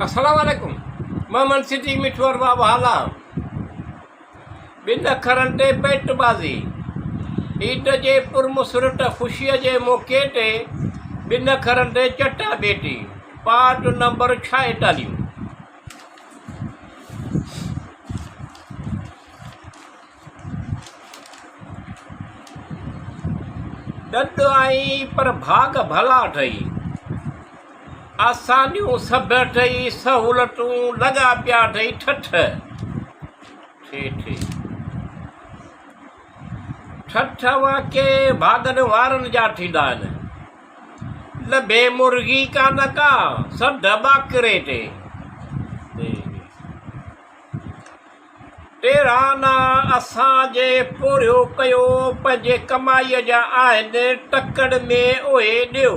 अस्सलाम वालेकुम। मोहम्मद सिद्दीक मिठोर बाबा हाला बिन अखरनि ते पेटबाज़ी ईद जे पुरमुसरत ख़ुशीअ जे मौक़े ते बिन अखरनि ते चटाभेटी पार्ट नंबर 46। ॾंड आई पर भाग भला ठही, आसानियूं सभु ठही, सहूलतूं लॻा पिया ठही ठठ ठठ वाके भागनि वारनि जा थींदा आहिनि। लभे मुर्गी कान का सॾ ॿाकिरे ते तेराना असांजे पूरियो कयो पंहिंजे कमाईअ जा आहिनि, टकड़ में उहे ॾियो।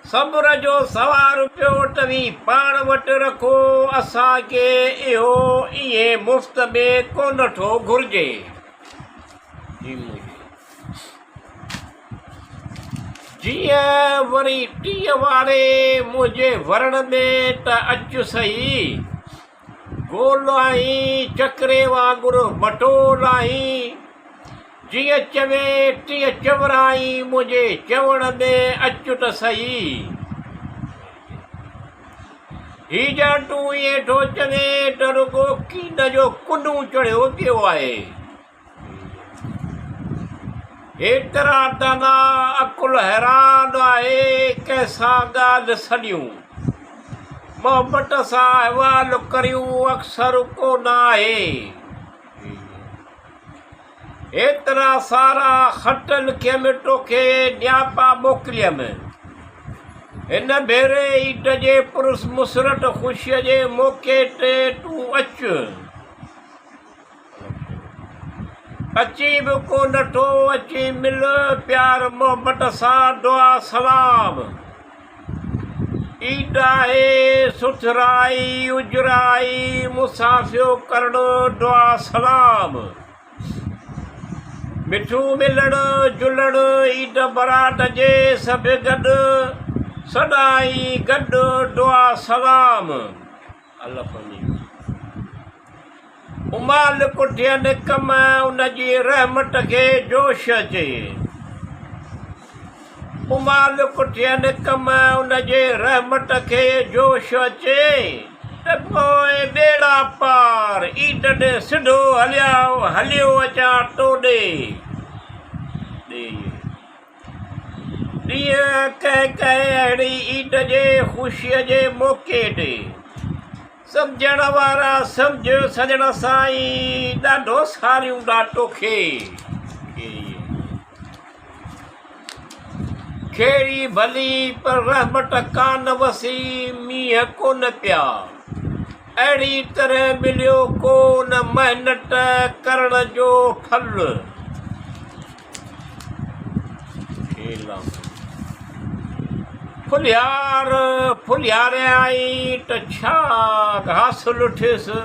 सब्र जो सवार पियो टवी पाण वटि रखो, असांखे इहो ईअं मुफ़्त में कोन थो घुरिजे। जीअं वरी टीह वारे मुंहिंजे वरण में त अचु सही, गोल आई चकरे वांगुरु मटोल आई। जीअं चवे टीह चवराई मुंहिंजे चवण में अचु त सही। हीजा तूं ईअं थो चवे त रुगो कीन जो कुनू चढ़ियो पियो आहे। हेतिरा दाना अकुल हैरान आहे, कंहिंसां ॻाल्हि सॾियूं मोहबत सां अहवाल करियूं अक्सर कोन आहे। एतिरा सारा ख़त लिखियमि तोखे न्यापा मोकिलियमि, हिन भेरे ईद जे पुरमुसरत ख़ुशीअ जे मौक़े ते तूं अची बि कोन थो अची मिल, प्यार मोहबत सां दुआ सलाम। ईद आहे सुथराई उजराई, मुसाफ़ियो करणु दुआ सलाम। मिठू मिलणु जुलणु ईद बरात जे सभु गॾु, सदाई गॾु दुआ सलाम। उमाल कुठियनि कम उनजी रहमत खे जोश अचे, उमाल कुठियनि कम उनजे रहमत खे जोश अचे। त पोइ बेड़ा पार ईद ॾे सिधो हलियो अचां तोॾे। ॾींहं कंहिं अहिड़ी ईद जे ख़ुशीअ जे मौक़े ते सम्झण वारा सम्झ सजण साईं, ॾाढो सारियूं तोखे। खेड़ी भली पर रहमत कान वसी, मींहं कोन पिया अहिड़ी तरह मिलियो कोन महिनत करण जो फल। फुलियारे आई त छा हासिलु थियसि,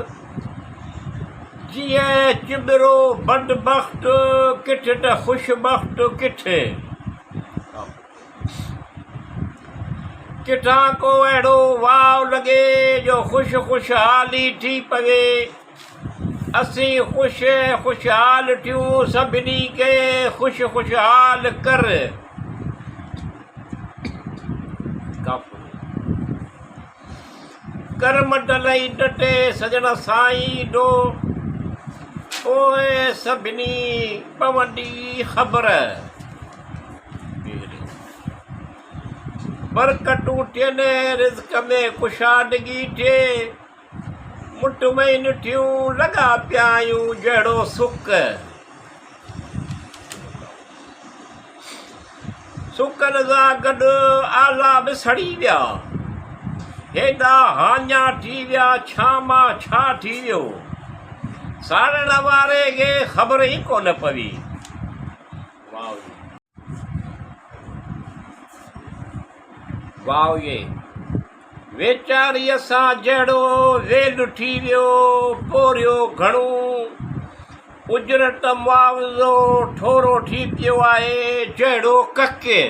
जीअं चिबरो बदबख़्त किथे त ख़ुशबख़्त किथे। किथां को अहिड़ो वाव लॻे जो ख़ुशहाली थी पवे। असीं ख़ुशहाल थियूं, सभिनी खे ख़ुशहाल कर। कर्म डलई डटे सजण साईं डो, पोइ सभिनी पवंदी ख़बर। बरकतूं थियनि रिज़्क़ में कुशादगी थिए, मुतमइन थियूं लॻा पिया आहियूं जहिड़ो सुकनि सां गॾु आला बि सड़ी विया, हेॾा हाञा थी विया, छा मां छा थी वियो, साड़ण वारे खे ख़बर ई कोन पवी। वाह ये वेचारीअ सां जहिड़ो वेल थी वियो, पोरियो घणो उजरत मुआवज़ो थोरो थी पियो आहे जहिड़ो कके।